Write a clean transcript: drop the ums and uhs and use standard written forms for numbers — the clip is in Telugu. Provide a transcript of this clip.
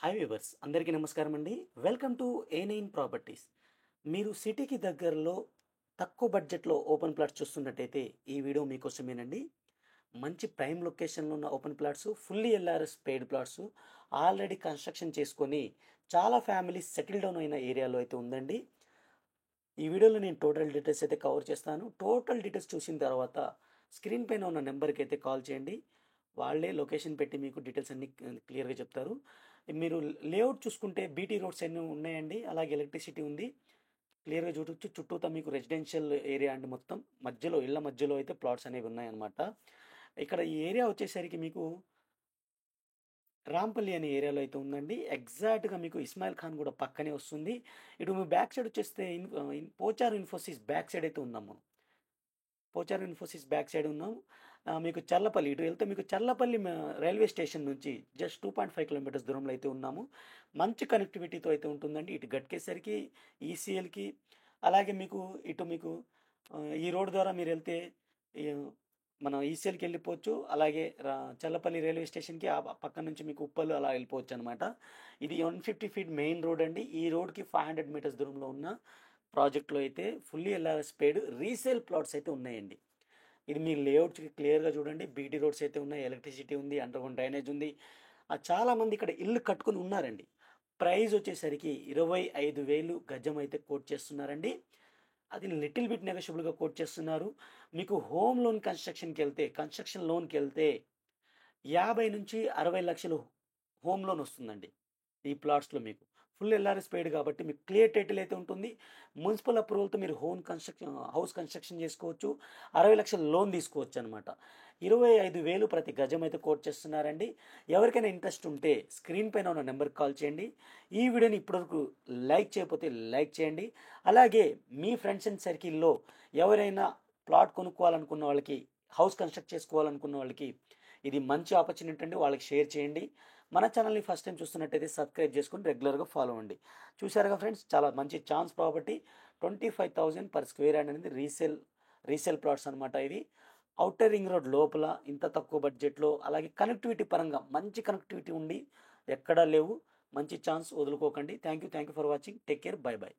హాయ్ వ్యూవర్స్ అందరికీ నమస్కారం అండి. వెల్కమ్ టు ఏ9 ప్రాపర్టీస్. మీరు సిటీకి దగ్గరలో తక్కువ బడ్జెట్లో ఓపెన్ ప్లాట్స్ చూస్తున్నట్టయితే ఈ వీడియో మీకోసమేనండి. మంచి ప్రైమ్ లొకేషన్లో ఉన్న open plots, fully LRS paid plots, already construction చేసుకొని చాలా ఫ్యామిలీస్ సెటిల్ డౌన్ అయిన ఏరియాలో అయితే ఉందండి. ఈ వీడియోలో నేను టోటల్ డీటెయిల్స్ అయితే కవర్ చేస్తాను. టోటల్ డీటెయిల్స్ చూసిన తర్వాత స్క్రీన్ పైన ఉన్న నెంబర్కి అయితే కాల్ చేయండి. వాళ్ళే లొకేషన్ పెట్టి మీకు డీటెయిల్స్ అన్నీ క్లియర్గా చెప్తారు. మీరు లేఅవుట్ చూసుకుంటే బీటీ రోడ్స్ అన్నీ ఉన్నాయండి. అలాగే ఎలక్ట్రిసిటీ ఉంది. క్లియర్గా చూడొచ్చు. చుట్టూతా మీకు రెసిడెన్షియల్ ఏరియా అండి. మొత్తం మధ్యలో ఇళ్ళ మధ్యలో అయితే ప్లాట్స్ అనేవి ఉన్నాయన్నమాట. ఇక్కడ ఈ ఏరియా వచ్చేసరికి మీకు రాంపల్లి అనే ఏరియాలో అయితే ఉందండి. ఎగ్జాక్ట్గా మీకు ఇస్మాయిల్ ఖాన్ కూడా పక్కనే వస్తుంది. ఇటు మీ బ్యాక్ సైడ్ వచ్చేస్తే పోచారు ఇన్ఫోసిస్ బ్యాక్ సైడ్ అయితే ఉన్నాం మనం. పోచారం ఇన్ఫోసిస్ బ్యాక్ సైడ్ ఉన్నాం. మీకు చల్లపల్లి ఇటు వెళ్తే మీకు చల్లపల్లి రైల్వే స్టేషన్ నుంచి జస్ట్ 2.5 కిలోమీటర్స్ దూరంలో అయితే ఉన్నాము. మంచి కనెక్టివిటీతో అయితే ఉంటుందండి. ఇటు గట్కేసరికి ఈసీఎల్కి, అలాగే మీకు ఇటు మీకు ఈ రోడ్ ద్వారా మీరు వెళ్తే ఈ మనం ఈసీఎల్కి వెళ్ళిపోవచ్చు. అలాగే చల్లపల్లి రైల్వే స్టేషన్కి ఆ పక్క నుంచి మీకు ఉప్పల్ అలా వెళ్ళిపోవచ్చు అనమాట. ఇది 150 ఫీట్ మెయిన్ రోడ్ అండి. ఈ రోడ్కి 500 మీటర్స్ దూరంలో ఉన్న ప్రాజెక్ట్లో అయితే fully LRS paid resale plots అయితే ఉన్నాయండి. ఇది మీ లేఅవుట్స్ క్లియర్గా చూడండి. బీటీ రోడ్స్ అయితే ఉన్నాయి, ఎలక్ట్రిసిటీ ఉంది, అండర్గ్రౌండ్ డ్రైనేజ్ ఉంది. చాలామంది ఇక్కడ ఇల్లు కట్టుకుని ఉన్నారండి. ప్రైస్ వచ్చేసరికి 25,000 గజం అయితే కోట్ చేస్తున్నారండి. అది లిటిల్ బిట్ నెగోషియబుల్గా కోట్ చేస్తున్నారు. మీకు హోమ్ లోన్ కన్స్ట్రక్షన్ లోన్కి వెళ్తే 50 నుంచి 60 లక్షలు హోమ్ లోన్ వస్తుందండి. ఈ ప్లాట్స్లో మీకు ఫుల్ ఎల్ఆర్ఎస్ పెయిడ్ కాబట్టి మీకు క్లియర్ టైటిల్ అయితే ఉంటుంది. మున్సిపల్ అప్రూవల్తో మీరు హౌస్ కన్స్ట్రక్షన్ చేసుకోవచ్చు. 60 లక్షల లోన్ తీసుకోవచ్చు అనమాట. 25,000 ప్రతి గజం అయితే కోట్ చేస్తున్నారండి. ఎవరికైనా ఇంట్రెస్ట్ ఉంటే స్క్రీన్ పైన ఉన్న నెంబర్కి కాల్ చేయండి. ఈ వీడియోని ఇప్పటివరకు లైక్ చేయకపోతే లైక్ చేయండి. అలాగే మీ ఫ్రెండ్స్ అండ్ సర్కిల్లో ఎవరైనా ప్లాట్ కొనుక్కోవాలనుకున్న వాళ్ళకి, హౌస్ కన్స్ట్రక్ట్ చేసుకోవాలనుకున్న వాళ్ళకి ఇది మంచి ఆపర్చునిటీ అండి. వాళ్ళకి షేర్ చేయండి. మన ఛానల్ని ఫస్ట్ టైం చూస్తున్నట్టయితే సబ్స్క్రైబ్ చేసుకొని రెగ్యులర్గా ఫాలో అవ్వండి. చూసారుగా ఫ్రెండ్స్, చాలా మంచి chance property. 25,000 per square yard అనేది రీసేల్ ప్లాట్స్ అనమాట. ఇది ఔటర్ రింగ్ రోడ్ లోపల ఇంత తక్కువ బడ్జెట్లో, అలాగే కనెక్టివిటీ పరంగా మంచి కనెక్టివిటీ ఉండి ఎక్కడా లేవు. మంచి ఛాన్స్ వదులుకోకండి. Thank you for watching. Take care. Bye by.